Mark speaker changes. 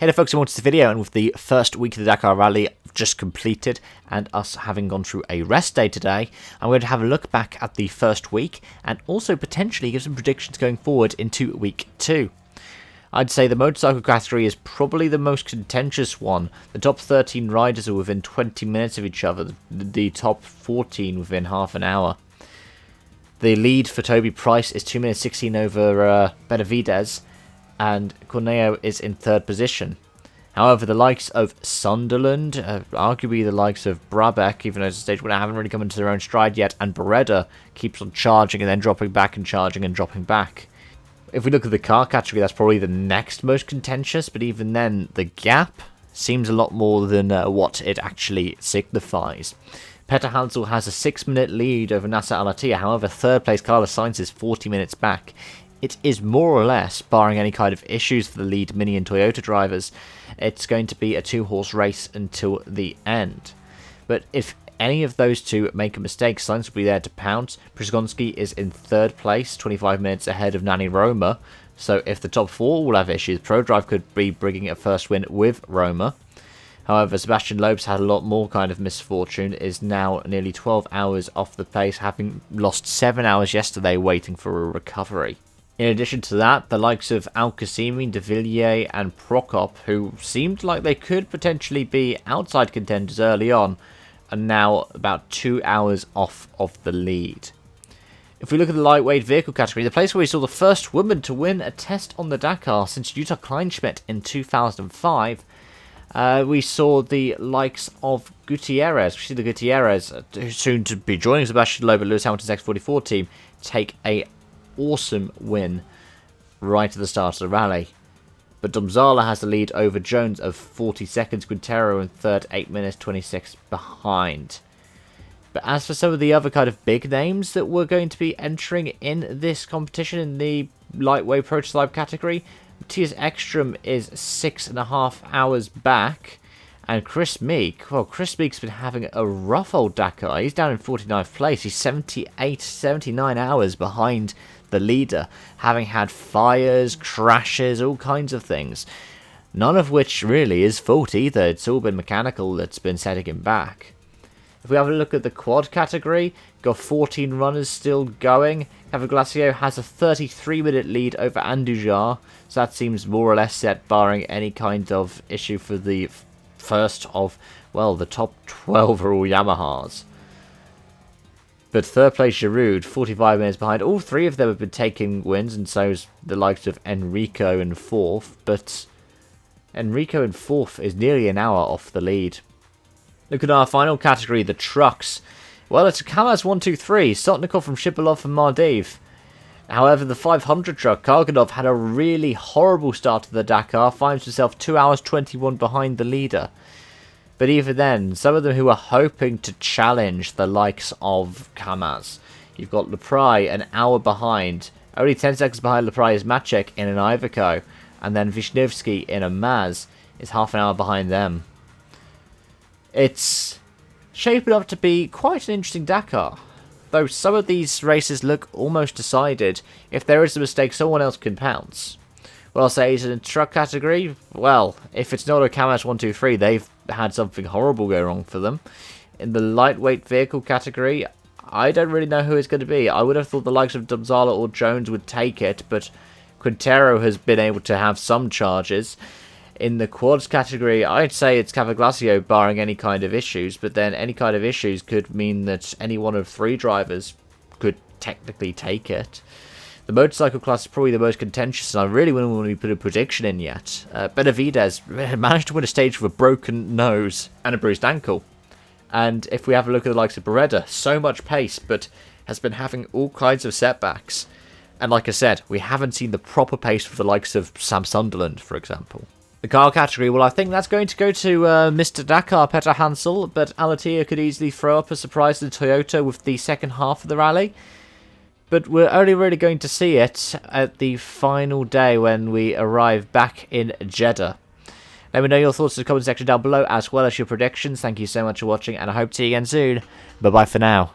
Speaker 1: Hey there folks, I'm on to the video, and with the first week of the Dakar Rally just completed and us having gone through a rest day today, I'm going to have a look back at the first week and also potentially give some predictions going forward into week 2. I'd say the motorcycle category is probably the most contentious one. The top 13 riders are within 20 minutes of each other, the top 14 within half an hour. The lead for Toby Price is 2 minutes 16 over Benavidez, and Corneo is in third position. However, the likes of Sunderland, arguably the likes of Brabeck, even though it's a stage where they haven't really come into their own stride yet, and Beretta keeps on charging and then dropping back and charging and dropping back. If we look at the car category, that's probably the next most contentious, but even then, the gap seems a lot more than what it actually signifies. Peter Hansel has a 6-minute lead over Nasser Al-Attiyah, however, third place Carlos Sainz is 40 minutes back. It is more or less, barring any kind of issues for the lead Mini and Toyota drivers, it's going to be a 2-horse race until the end. But if any of those two make a mistake, Sainz will be there to pounce. Przgonski is in third place, 25 minutes ahead of Nani Roma. So if the top 4 will have issues, ProDrive could be bringing a first win with Roma. However, Sebastian Loeb's had a lot more kind of misfortune, is now nearly 12 hours off the pace, having lost 7 hours yesterday waiting for a recovery. In addition to that, the likes of Al-Quassimi, De Villiers and Prokop, who seemed like they could potentially be outside contenders early on, are now about 2 hours off of the lead. If we look at the lightweight vehicle category, the place where we saw the first woman to win a test on the Dakar since Jutta Kleinschmidt in 2005, we saw the likes of Gutierrez. We see the Gutierrez, who's soon to be joining Sebastian Loeb at Lewis Hamilton's X44 team, take a awesome win right at the start of the rally. But Domzala has the lead over Jones of 40 seconds, Quintero in third, 8 minutes 26 behind. But as for some of the other kind of big names that were going to be entering in this competition in the lightweight prototype category, Matthias Ekstrom is 6.5 hours back. And Chris Meek, well, Chris Meek's been having a rough old Dakar. He's down in 49th place. He's 79 hours behind the leader, having had fires, crashes, all kinds of things. None of which really is fault either. It's all been mechanical that's been setting him back. If we have a look at the quad category, got 14 runners still going. Cavaglacio has a 33-minute lead over Andujar, so that seems more or less set, barring any kind of issue for the first of, well, the top 12 are all Yamahas. But third place Giroud, 45 minutes behind. All three of them have been taking wins, and so is the likes of Enrico in fourth. But Enrico in fourth is nearly an hour off the lead. Look at our final category, the trucks. Well, it's a Kamaz 1-2-3, Sotnikov from Shipilov from Maldiv. However, the 500 truck, Karganov, had a really horrible start to the Dakar, finds himself 2 hours 21 behind the leader. But even then, some of them who are hoping to challenge the likes of Kamaz. You've got Leprai an hour behind. Only 10 seconds behind Leprai is Maciek in an Iveco. And then Wisniewski in a Maz is half an hour behind them. It's shaping up to be quite an interesting Dakar. Though some of these races look almost decided. If there is a mistake, someone else can pounce. What I'll say is in the truck category, well, if it's not a Kamaz 1-2-3, they've had something horrible go wrong for them. In the lightweight vehicle category, I don't really know who it's going to be. I would have thought the likes of Domzala or Jones would take it, but Quintero has been able to have some charges. In the quads category, I'd say it's Cavaglacio, barring any kind of issues, but then any kind of issues could mean that any one of 3 drivers could technically take it. The motorcycle class is probably the most contentious, and I really wouldn't want to put a prediction in yet. Benavidez managed to win a stage with a broken nose and a bruised ankle. And if we have a look at the likes of Beretta, so much pace, but has been having all kinds of setbacks. And like I said, we haven't seen the proper pace for the likes of Sam Sunderland, for example. The car category, well, I think that's going to go to Mr. Dakar, Peter Hansel, but Al-Attiyah could easily throw up a surprise to Toyota with the second half of the rally. But we're only really going to see it at the final day when we arrive back in Jeddah. Let me know your thoughts in the comment section down below, as well as your predictions. Thank you so much for watching, and I hope to see you again soon. Bye-bye for now.